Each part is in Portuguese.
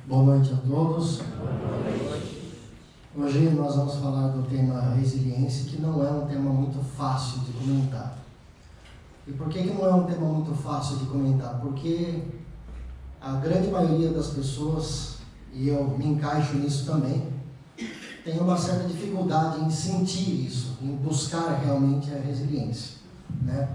Boa noite a todos. Hoje nós vamos falar do tema resiliência, que não é um tema muito fácil de comentar. E por que não é um tema muito fácil de comentar? Porque a grande maioria das pessoas, e eu me encaixo nisso também, tem uma certa dificuldade em sentir isso, em buscar realmente a resiliência, né?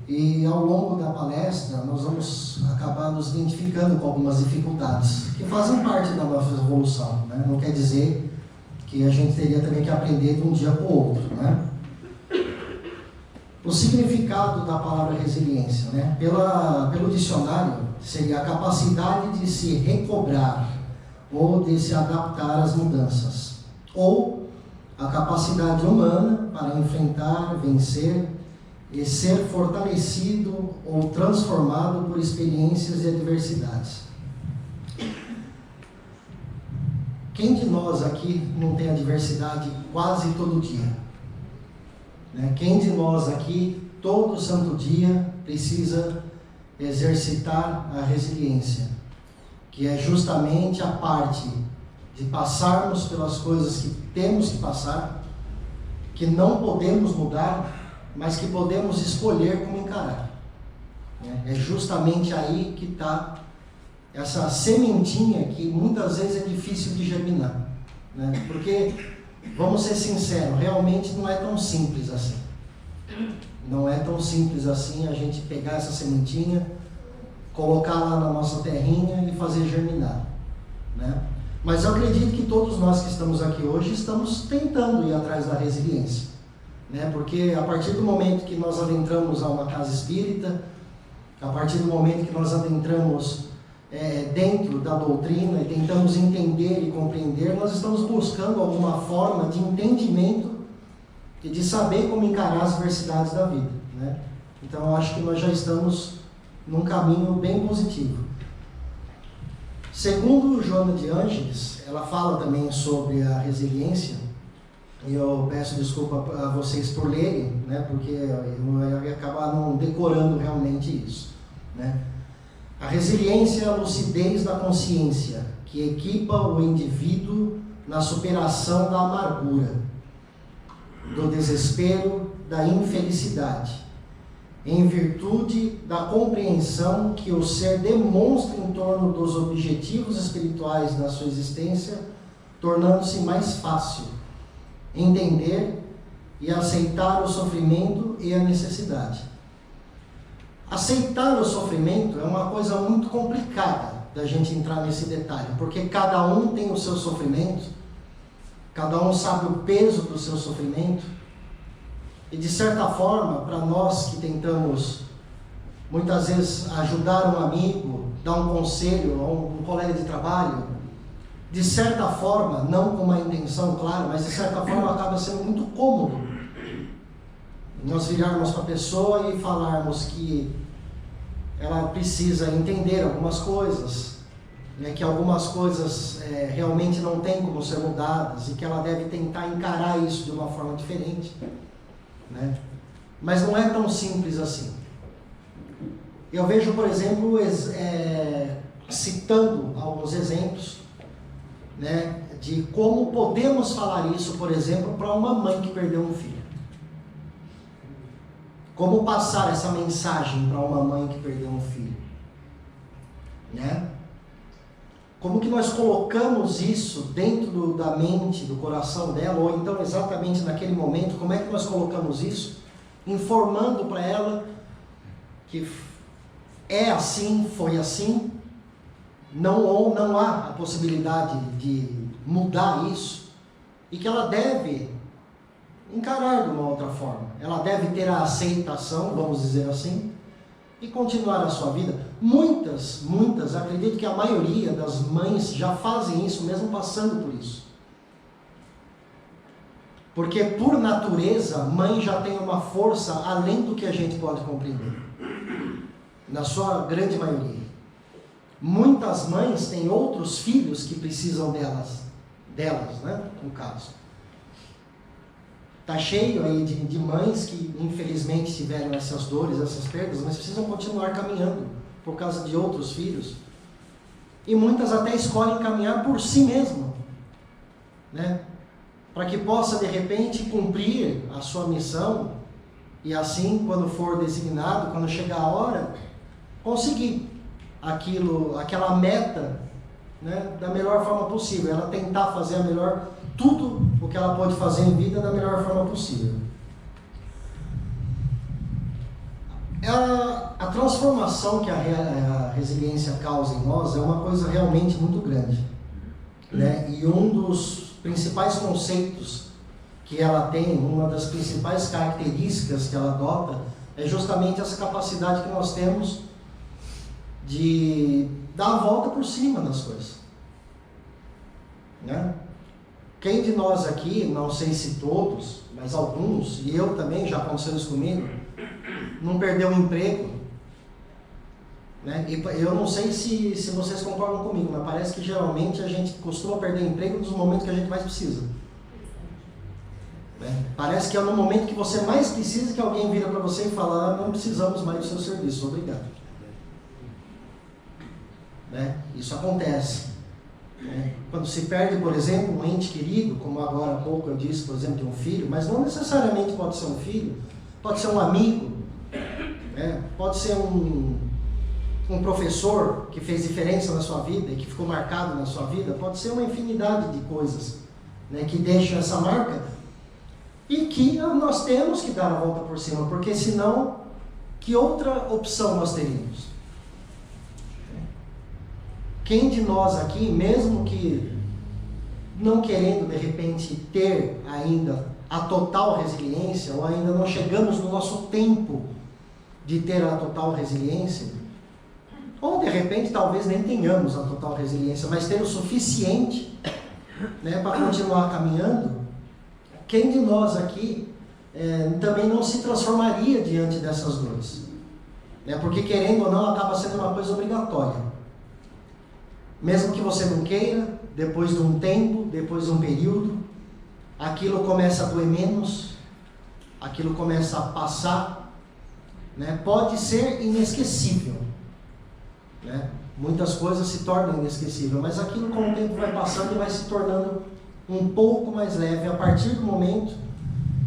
E ao longo da palestra nós vamos acabar nos identificando com algumas dificuldades que fazem parte da nossa evolução, né? Não quer dizer que a gente teria também que aprender de um dia para o outro, né? O significado da palavra resiliência, né? Pelo dicionário, seria a capacidade de se recobrar ou de se adaptar às mudanças, ou a capacidade humana para enfrentar, vencer e ser fortalecido ou transformado por experiências e adversidades. Quem de nós aqui não tem adversidade quase todo dia? Né? Quem de nós aqui, todo santo dia, precisa exercitar a resiliência, que é justamente a parte de passarmos pelas coisas que temos que passar, que não podemos mudar, mas que podemos escolher como encarar. É justamente aí que está essa sementinha que muitas vezes é difícil de germinar, né? Porque, vamos ser sinceros, realmente não é tão simples assim. Não é tão simples assim a gente pegar essa sementinha, colocar lá na nossa terrinha e fazer germinar, né? Mas eu acredito que todos nós que estamos aqui hoje estamos tentando ir atrás da resiliência, né? Porque a partir do momento que nós adentramos a uma casa espírita, a partir do momento que nós adentramos dentro da doutrina e tentamos entender e compreender, nós estamos buscando alguma forma de entendimento e de saber como encarar as adversidades da vida, né? Então eu acho que nós já estamos num caminho bem positivo. Segundo Joana de Ângeles, ela fala também sobre a resiliência, e eu peço desculpa a vocês por lerem, né, porque eu ia acabar não decorando realmente isso, né? A resiliência é a lucidez da consciência, que equipa o indivíduo na superação da amargura, do desespero, da infelicidade, em virtude da compreensão que o ser demonstra em torno dos objetivos espirituais da sua existência, tornando-se mais fácil entender e aceitar o sofrimento e a necessidade. Aceitar o sofrimento é uma coisa muito complicada da gente entrar nesse detalhe, porque cada um tem o seu sofrimento, cada um sabe o peso do seu sofrimento, e de certa forma, para nós que tentamos muitas vezes ajudar um amigo, dar um conselho a um colega de trabalho, de certa forma, não com uma intenção clara, mas de certa forma acaba sendo muito cômodo nós virarmos para a pessoa e falarmos que ela precisa entender algumas coisas, né, que algumas coisas realmente não tem como ser mudadas e que ela deve tentar encarar isso de uma forma diferente, né? Mas não é tão simples assim. Eu vejo, por exemplo, citando alguns exemplos, né, de como podemos falar isso, por exemplo, para uma mãe que perdeu um filho. Como passar essa mensagem para uma mãe que perdeu um filho, né? Como que nós colocamos isso dentro da mente, do coração dela, ou então exatamente naquele momento, como é que nós colocamos isso, informando para ela que é assim, foi assim, não há a possibilidade de mudar isso, e que ela deve encarar de uma outra forma. Ela deve ter a aceitação, vamos dizer assim, e continuar a sua vida. Muitas, acredito que a maioria das mães já fazem isso, mesmo passando por isso. Porque, por natureza, mãe já tem uma força além do que a gente pode compreender. Na sua grande maioria. Muitas mães têm outros filhos que precisam delas, né, no caso. Está cheio aí de mães que infelizmente tiveram essas dores, essas perdas, mas precisam continuar caminhando por causa de outros filhos. E muitas até escolhem caminhar por si mesmo, né? Para que possa, de repente, cumprir a sua missão e assim, quando for designado, quando chegar a hora, conseguir aquela meta, né, da melhor forma possível. Ela tentar fazer tudo o que ela pode fazer em vida da melhor forma possível. A transformação que a resiliência causa em nós é uma coisa realmente muito grande, né? E um dos principais conceitos que ela tem, uma das principais características que ela adota, é justamente essa capacidade que nós temos de dar a volta por cima das coisas, né? Quem de nós aqui, não sei se todos, mas alguns, e eu também, já aconteceu isso comigo, não perdeu o emprego, né? E eu não sei se vocês concordam comigo, mas parece que geralmente a gente costuma perder emprego nos momentos que a gente mais precisa, né? Parece que é no momento que você mais precisa que alguém vira para você e fala: não precisamos mais do seu serviço, obrigado, né? Isso acontece, né? Quando se perde, por exemplo, um ente querido, como agora há pouco eu disse, por exemplo, de um filho, mas não necessariamente pode ser um filho, pode ser um amigo, né? Pode ser um professor que fez diferença na sua vida e que ficou marcado na sua vida, pode ser uma infinidade de coisas, né, que deixam essa marca e que nós temos que dar a volta por cima, porque senão, que outra opção nós teríamos? Quem de nós aqui, mesmo que não querendo de repente ter ainda a total resiliência, ou ainda não chegamos no nosso tempo de ter a total resiliência, ou de repente talvez nem tenhamos a total resiliência, mas ter o suficiente, né, para continuar caminhando, quem de nós aqui também não se transformaria diante dessas dores, né? Porque querendo ou não acaba sendo uma coisa obrigatória. Mesmo que você não queira, depois de um tempo, depois de um período, aquilo começa a doer menos, aquilo começa a passar, né? Pode ser inesquecível, né? Muitas coisas se tornam inesquecíveis, mas aquilo com o tempo vai passando e vai se tornando um pouco mais leve, a partir do momento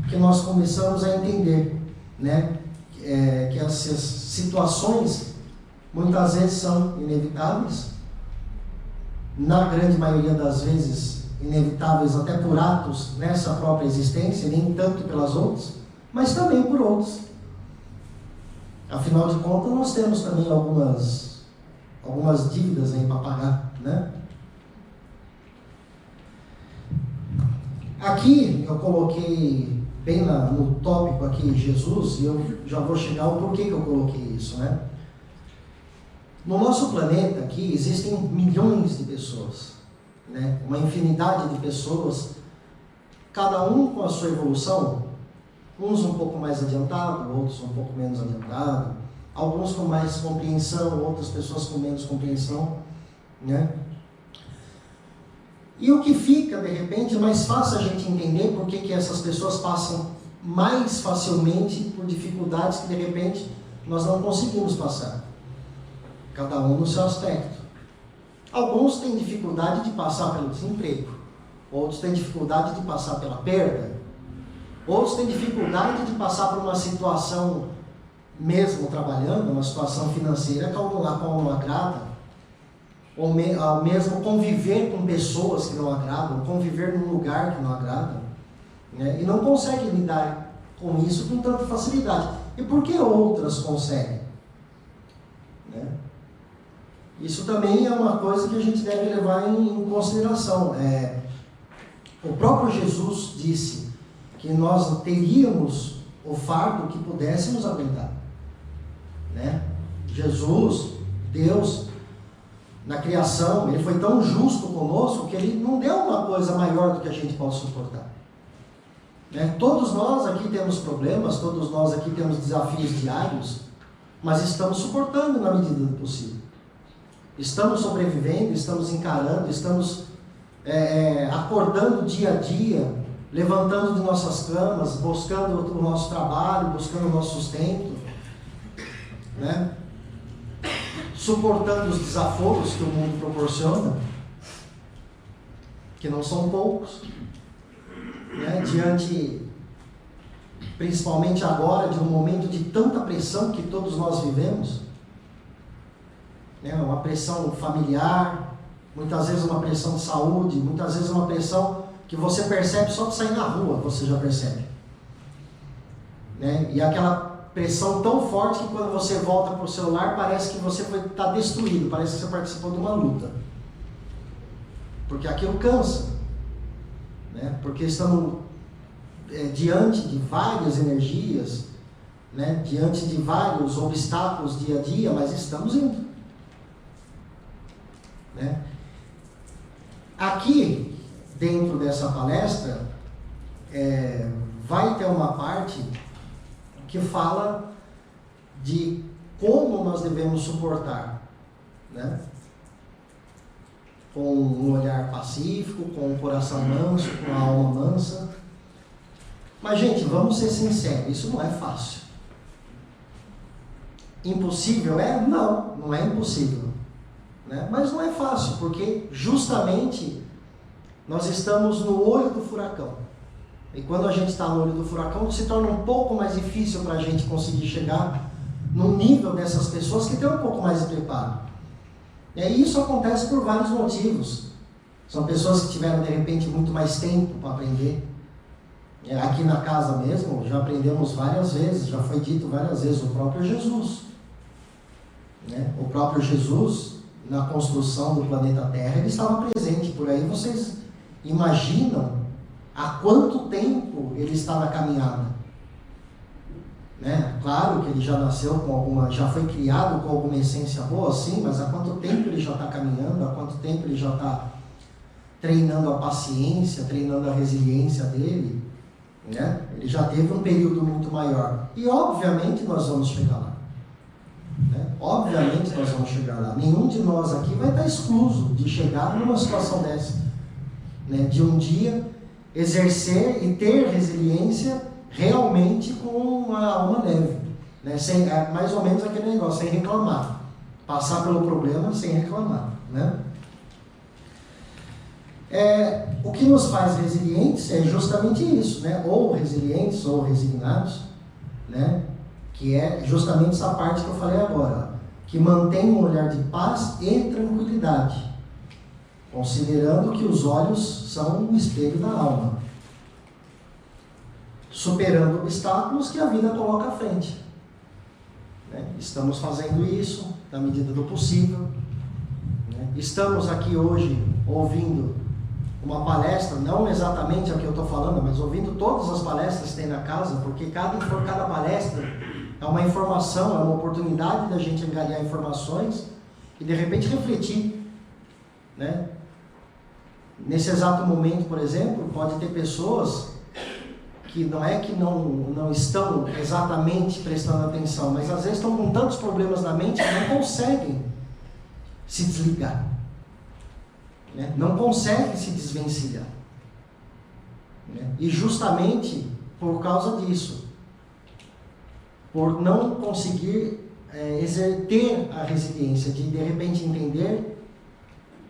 que nós começamos a entender, né, que essas situações muitas vezes são inevitáveis, na grande maioria das vezes inevitáveis até por atos nessa própria existência, nem tanto pelas outras, mas também por outros. Afinal de contas, nós temos também algumas dívidas aí para pagar, né? Aqui eu coloquei bem no tópico aqui Jesus, e eu já vou chegar ao porquê que eu coloquei isso, né? No nosso planeta aqui existem milhões de pessoas, né? Uma infinidade de pessoas, cada um com a sua evolução, uns um pouco mais adiantados, outros um pouco menos adiantados, alguns com mais compreensão, outras pessoas com menos compreensão, né? E o que fica, de repente, é mais fácil a gente entender por que essas pessoas passam mais facilmente por dificuldades que, de repente, nós não conseguimos passar. Cada um no seu aspecto. Alguns têm dificuldade de passar pelo desemprego, outros têm dificuldade de passar pela perda, outros têm dificuldade de passar por uma situação, mesmo trabalhando, uma situação financeira a qual não agrada, ou mesmo conviver com pessoas que não agradam, conviver num lugar que não agrada, né? E não conseguem lidar com isso com tanta facilidade. E por que outras conseguem? Né? Isso também é uma coisa que a gente deve levar em consideração. O próprio Jesus disse que nós teríamos o fardo que pudéssemos aguentar, né? Jesus, Deus, na criação, Ele foi tão justo conosco que Ele não deu uma coisa maior do que a gente pode suportar, né? Todos nós aqui temos problemas, todos nós aqui temos desafios diários, mas estamos suportando na medida do possível. Estamos sobrevivendo, estamos encarando, estamos acordando dia a dia, levantando de nossas camas, buscando o nosso trabalho, buscando o nosso sustento, né? suportando os desaforos que o mundo proporciona, que não são poucos, né? Diante, principalmente agora, de um momento de tanta pressão que todos nós vivemos, né? Uma pressão familiar, muitas vezes uma pressão de saúde, muitas vezes uma pressão que você percebe só de sair na rua, você já percebe, né? E aquela pressão tão forte que quando você volta para o celular parece que você está destruído, parece que você participou de uma luta, porque aquilo cansa, né? Porque estamos diante de várias energias, né? Diante de vários obstáculos dia a dia, mas estamos indo, né? Aqui dentro dessa palestra vai ter uma parte que fala de como nós devemos suportar, né? Com um olhar pacífico, com um coração manso, com a alma mansa. Mas, gente, vamos ser sinceros, isso não é fácil. Impossível é? Não, não é impossível, né? Mas não é fácil, porque justamente nós estamos no olho do furacão. E quando a gente está no olho do furacão, se torna um pouco mais difícil para a gente conseguir chegar no nível dessas pessoas que têm um pouco mais de preparo. E isso acontece por vários motivos. São pessoas que tiveram, de repente, muito mais tempo para aprender. Aqui na casa mesmo, já aprendemos várias vezes, já foi dito várias vezes, o próprio Jesus, né? O próprio Jesus, na construção do planeta Terra, ele estava presente. Por aí vocês imaginam há quanto tempo ele está na caminhada, né? Claro que ele já nasceu com alguma, já foi criado com alguma essência boa, sim, mas há quanto tempo ele já está caminhando, há quanto tempo ele já está treinando a paciência, treinando a resiliência dele, né? Ele já teve um período muito maior. E obviamente nós vamos chegar lá, né? Obviamente nós vamos chegar lá. Nenhum de nós aqui vai estar excluso de chegar numa situação dessa, né? De um dia exercer e ter resiliência realmente com uma alma leve, né? Sem, mais ou menos aquele negócio, sem reclamar. Passar pelo problema sem reclamar, né? O que nos faz resilientes é justamente isso, né? Ou resilientes ou resignados, né? Que é justamente essa parte que eu falei agora, que mantém um olhar de paz e tranquilidade, considerando que os olhos são um espelho da alma, superando obstáculos que a vida coloca à frente, né? Estamos fazendo isso na medida do possível, né? Estamos aqui hoje ouvindo uma palestra, não exatamente a que eu estou falando, mas ouvindo todas as palestras que tem na casa, porque cada palestra é uma informação, é uma oportunidade da gente angariar informações e de repente refletir, né? Nesse exato momento, por exemplo, pode ter pessoas que não estão exatamente prestando atenção, mas às vezes estão com tantos problemas na mente que não conseguem se desligar, né? Não conseguem se desvencilhar, né? E justamente por causa disso, por não conseguir exercer a resiliência, de repente entender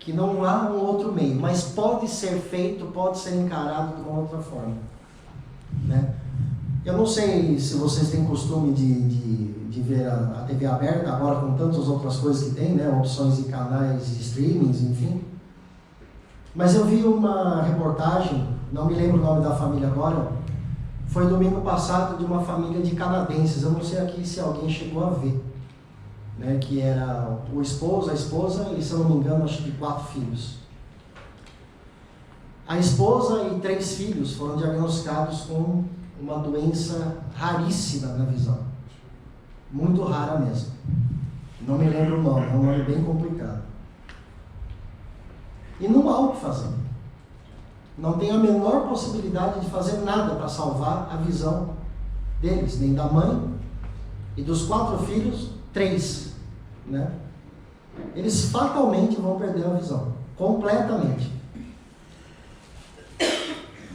que não há um outro meio, mas pode ser feito, pode ser encarado de uma outra forma, né? Eu não sei se vocês têm costume de ver a TV aberta agora com tantas outras coisas que tem, né? Opções de canais de streamings, enfim. Mas eu vi uma reportagem, não me lembro o nome da família agora, foi domingo passado, de uma família de canadenses, eu não sei aqui se alguém chegou a ver, né? Que era o esposo, a esposa e, se eu não me engano, acho que 4 filhos. A esposa e 3 filhos foram diagnosticados com uma doença raríssima na visão, muito rara mesmo, não me lembro o nome, é um nome bem complicado. E não há o que fazer. Não tem a menor possibilidade de fazer nada para salvar a visão deles, nem da mãe e dos 4 filhos, 3, né? Eles fatalmente vão perder a visão, completamente.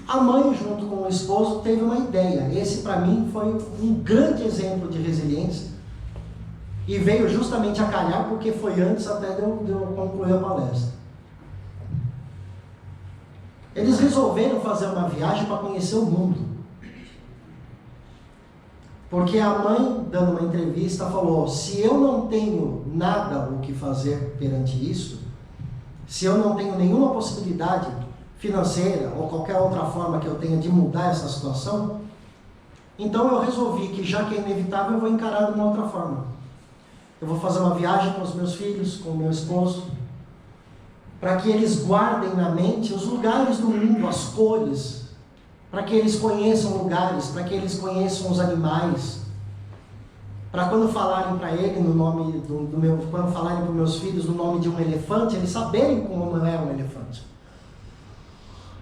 A mãe, junto com o esposo, teve uma ideia. Esse, para mim, foi um grande exemplo de resiliência. E veio justamente a calhar porque foi antes até de eu concluir a palestra. Eles resolveram fazer uma viagem para conhecer o mundo. Porque a mãe, dando uma entrevista, falou: se eu não tenho nada o que fazer perante isso, se eu não tenho nenhuma possibilidade financeira ou qualquer outra forma que eu tenha de mudar essa situação, então eu resolvi que, já que é inevitável, eu vou encarar de uma outra forma. Eu vou fazer uma viagem com os meus filhos, com o meu esposo, para que eles guardem na mente os lugares do mundo, as cores, para que eles conheçam lugares, para que eles conheçam os animais, para quando falarem para ele no nome quando falarem para os meus filhos no nome de um elefante, eles saberem como é um elefante.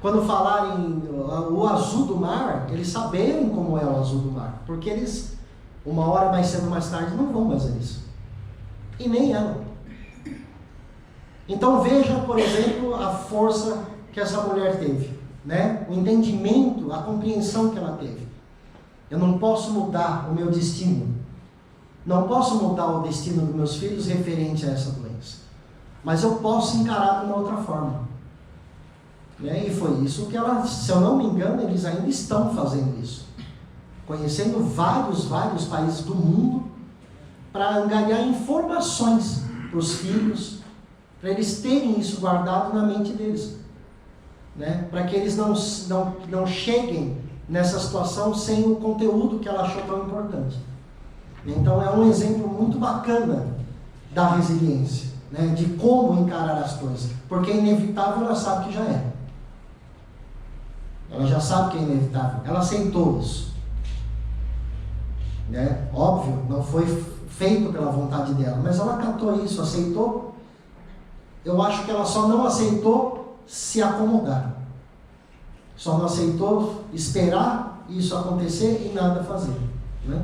Quando falarem o azul do mar, eles saberem como é o azul do mar, porque eles, uma hora mais cedo ou mais tarde, não vão mais a isso. E nem ela. Então veja, por exemplo, a força que essa mulher teve, né? O entendimento, a compreensão que ela teve. Eu não posso mudar o meu destino. Não posso mudar o destino dos meus filhos referente a essa doença. Mas eu posso encarar de uma outra forma. Né? E foi isso que ela, se eu não me engano, eles ainda estão fazendo isso. Conhecendo vários países do mundo, para angariar informações para os filhos, para eles terem isso guardado na mente deles, né? Para que eles não cheguem nessa situação sem o conteúdo que ela achou tão importante. Então é um exemplo muito bacana da resiliência, né? De como encarar as coisas, porque é inevitável, ela sabe que já é. Ela já sabe que é inevitável, ela aceitou isso, né? Óbvio, não foi feito pela vontade dela, mas ela catou isso, aceitou. Eu acho que ela só não aceitou se acomodar, só não aceitou esperar isso acontecer e nada fazer, né?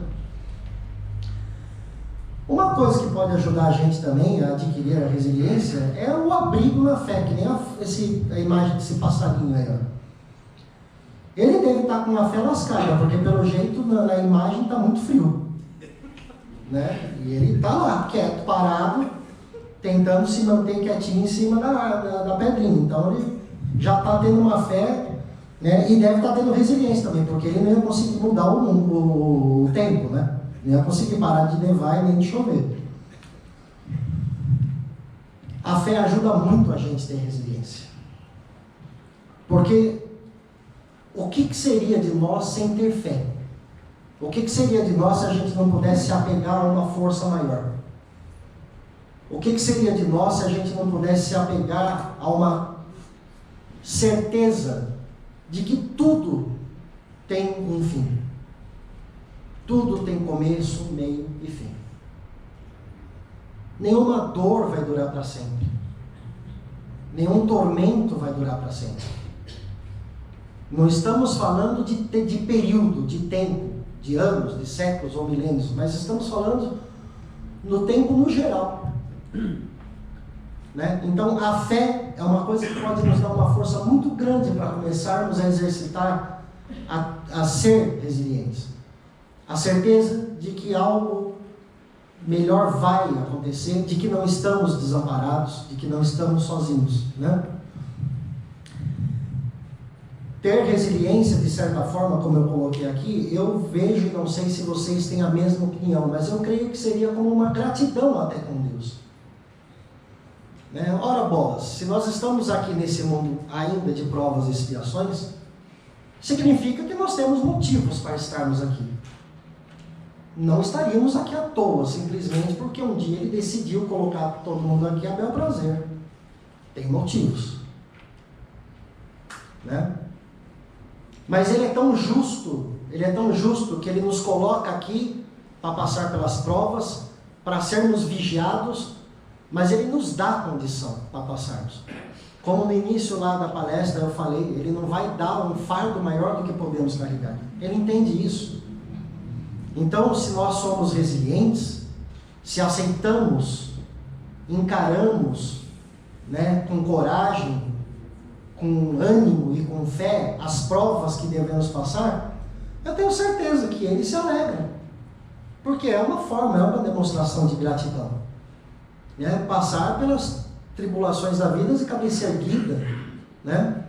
Uma coisa que pode ajudar a gente também a adquirir a resiliência é o abrigo na fé, que nem a imagem desse passarinho aí, ó. Ele deve estar com uma fé lascada, porque pelo jeito na imagem está muito frio, né? E ele está lá, quieto, parado, tentando se manter quietinho em cima da pedrinha. Então ele já está tendo uma fé, né? E deve estar tendo resiliência também, porque ele não ia conseguir mudar o tempo, né? Não ia conseguir parar de nevar e nem de chover. A fé ajuda muito a gente a ter resiliência. Porque o que seria de nós sem ter fé? O que seria de nós se a gente não pudesse se apegar a uma força maior? O que seria de nós se a gente não pudesse se apegar a uma certeza de que tudo tem um fim? Tudo tem começo, meio e fim. Nenhuma dor vai durar para sempre. Nenhum tormento vai durar para sempre. Não estamos falando de período, de tempo, de anos, de séculos ou milênios, mas estamos falando no tempo no geral. Né? Então a fé é uma coisa que pode nos dar uma força muito grande para começarmos a exercitar, a ser resilientes. A certeza de que algo melhor vai acontecer, de que não estamos desamparados, de que não estamos sozinhos, né? Ter resiliência, de certa forma, como eu coloquei aqui, eu vejo, e não sei se vocês têm a mesma opinião, mas eu creio que seria como uma gratidão até com Deus. Né? Ora bolas, se nós estamos aqui nesse mundo ainda de provas e expiações, significa que nós temos motivos para estarmos aqui. Não estaríamos aqui à toa, simplesmente porque um dia ele decidiu colocar todo mundo aqui a bel prazer. Tem motivos. Né? Mas ele é tão justo que ele nos coloca aqui para passar pelas provas, para sermos vigiados, mas ele nos dá condição para passarmos. Como no início lá da palestra eu falei, ele não vai dar um fardo maior do que podemos carregar. Ele entende isso. Então, se nós somos resilientes, se aceitamos, encaramos, né, com coragem, com ânimo e com fé as provas que devemos passar, eu tenho certeza que ele se alegra. Porque é uma forma, é uma demonstração de gratidão. Né? Passar pelas tribulações da vida de cabeça erguida, né?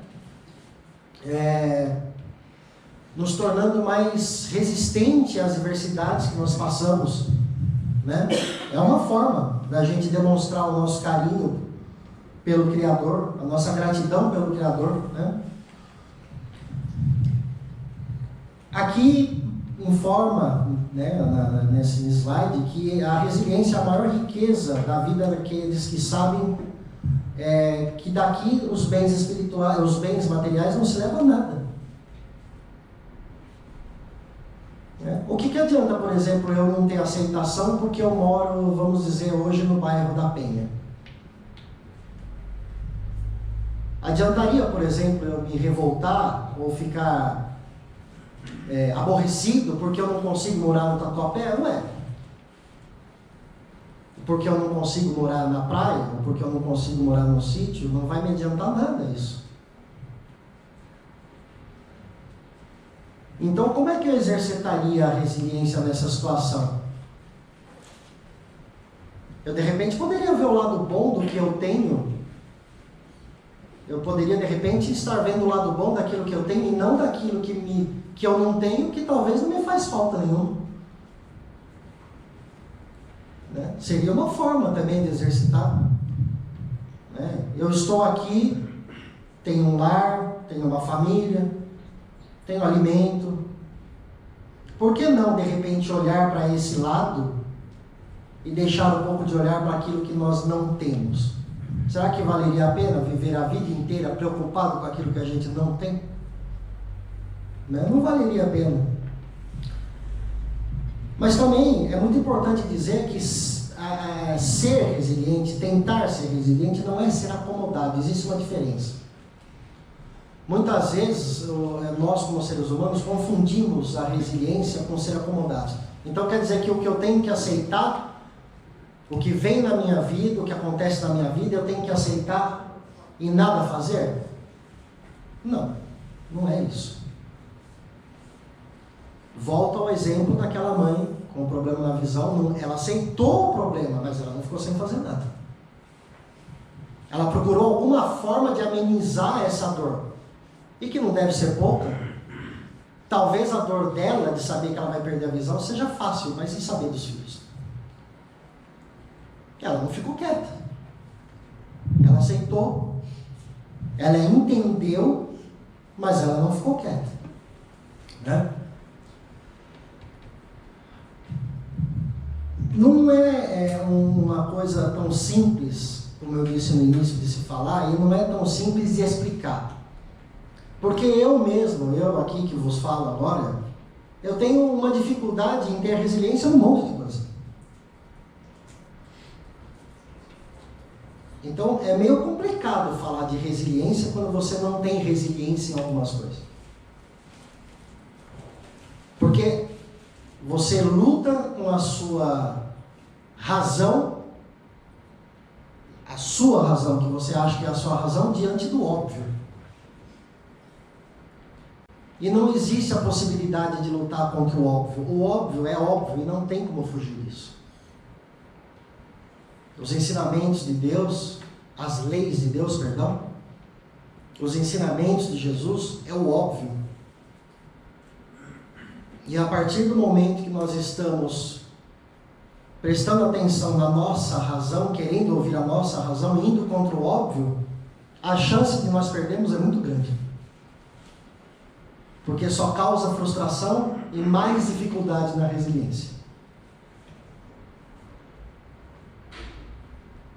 Nos tornando mais resistente às adversidades que nós passamos, né? É uma forma da gente demonstrar o nosso carinho pelo Criador, a nossa gratidão pelo Criador, né? Aqui informa, né, nesse slide, que a resiliência é a maior riqueza da vida daqueles que sabem que daqui os bens espirituais, os bens materiais não se levam a nada. O que adianta, por exemplo, eu não ter aceitação porque eu moro, vamos dizer, hoje no bairro da Penha? Adiantaria, por exemplo, eu me revoltar ou ficar aborrecido porque eu não consigo morar no Tatuapé? Não é. Porque eu não consigo morar na praia, ou porque eu não consigo morar no sítio, não vai me adiantar nada isso. Então, como é que eu exercitaria a resiliência nessa situação? Eu, de repente, poderia ver o lado bom do que eu tenho. Eu poderia, de repente, estar vendo o lado bom daquilo que eu tenho e não daquilo que eu não tenho, que talvez não me faz falta nenhuma. Né? Seria uma forma também de exercitar. Né? Eu estou aqui, tenho um lar, tenho uma família, tenho alimento. Por que não, de repente, olhar para esse lado e deixar um pouco de olhar para aquilo que nós não temos? Será que valeria a pena viver a vida inteira preocupado com aquilo que a gente não tem? Não valeria a pena. Mas também é muito importante dizer que ser resiliente, tentar ser resiliente, não é ser acomodado, existe uma diferença. Muitas vezes, nós como seres humanos confundimos a resiliência com ser acomodados. Então quer dizer que o que eu tenho que aceitar, o que vem na minha vida, o que acontece na minha vida, eu tenho que aceitar e nada fazer? Não, não é isso. Volta ao exemplo daquela mãe com um problema na visão. Ela aceitou o problema, mas ela não ficou sem fazer nada. Ela procurou alguma forma de amenizar essa dor. E que não deve ser pouca. Talvez a dor dela, de saber que ela vai perder a visão, seja fácil, mas e saber dos filhos? Ela não ficou quieta. Ela aceitou. Ela entendeu, mas ela não ficou quieta. Né? Não é uma coisa tão simples, como eu disse no início de se falar, e não é tão simples de explicar. Porque eu mesmo, eu aqui que vos falo agora, eu tenho uma dificuldade em ter resiliência num monte de coisa. Então é meio complicado falar de resiliência quando você não tem resiliência em algumas coisas. Porque você luta com a sua razão, que você acha que é a sua razão, diante do óbvio. E não existe a possibilidade de lutar contra o óbvio. O óbvio é óbvio e não tem como fugir disso. Os ensinamentos de Deus, as leis de Deus, perdão, os ensinamentos de Jesus é o óbvio. E a partir do momento que nós estamos prestando atenção na nossa razão, querendo ouvir a nossa razão, indo contra o óbvio, a chance de nós perdermos é muito grande. Porque só causa frustração e mais dificuldade na resiliência.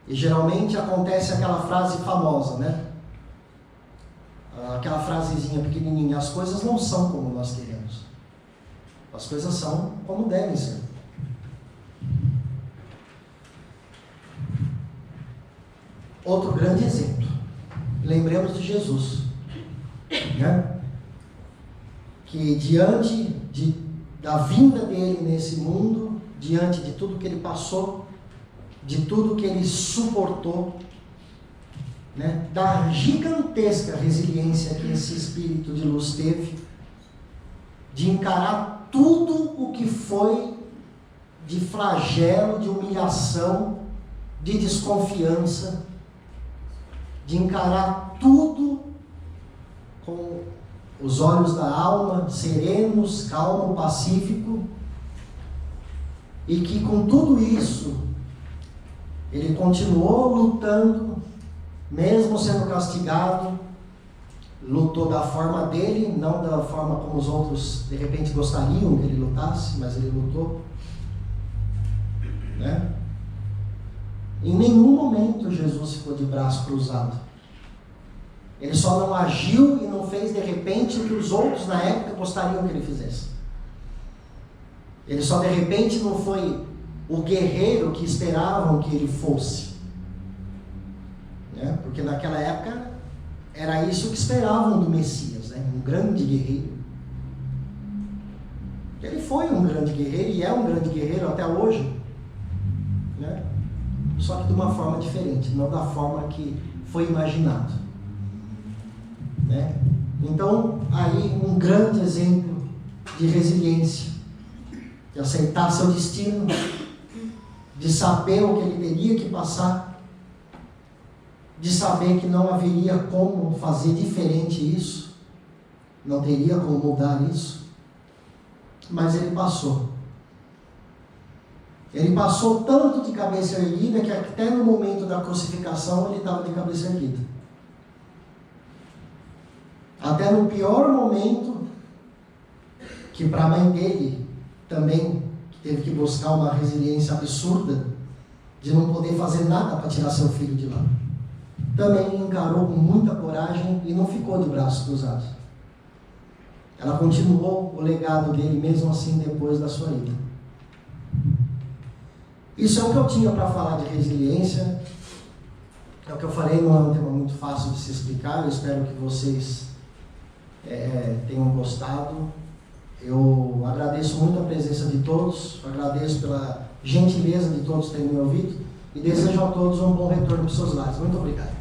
E geralmente acontece aquela frase famosa, né? Aquela frasezinha pequenininha: as coisas não são como nós queremos. As coisas são como devem ser. Outro grande exemplo. Lembremos de Jesus, né? Que diante da vinda dele nesse mundo, diante de tudo que ele passou, de tudo que ele suportou, né? Da gigantesca resiliência que esse espírito de luz teve, de encarar tudo o que foi de flagelo, de humilhação, de desconfiança, de encarar tudo com os olhos da alma, serenos, calmo, pacífico, e que com tudo isso, ele continuou lutando, mesmo sendo castigado, lutou da forma dele, não da forma como os outros de repente gostariam que ele lutasse, mas ele lutou, né? Em nenhum momento Jesus ficou de braço cruzado. Ele só não agiu e não fez de repente o que os outros na época gostariam que ele fizesse. Ele só de repente não foi o guerreiro que esperavam que ele fosse, né? Porque naquela época era isso que esperavam do Messias, né? Um grande guerreiro. Ele foi um grande guerreiro e é um grande guerreiro até hoje, né? Só que de uma forma diferente, não da forma que foi imaginado, né? Então, aí um grande exemplo de resiliência, de aceitar seu destino, de saber o que ele teria que passar, de saber que não haveria como fazer diferente isso, não teria como mudar isso, mas ele passou. Ele passou tanto de cabeça erguida que até no momento da crucificação ele estava de cabeça erguida. Até no pior momento, que para a mãe dele também teve que buscar uma resiliência absurda de não poder fazer nada para tirar seu filho de lá, também encarou com muita coragem e não ficou de braços cruzados. Ela continuou o legado dele mesmo assim depois da sua ida. Isso é o que eu tinha para falar de resiliência. É o que eu falei, não é um tema muito fácil de se explicar. Eu espero que vocês tenham gostado. Eu agradeço muito a presença de todos, agradeço pela gentileza de todos terem me ouvido e desejo a todos um bom retorno para os seus lares. Muito obrigado.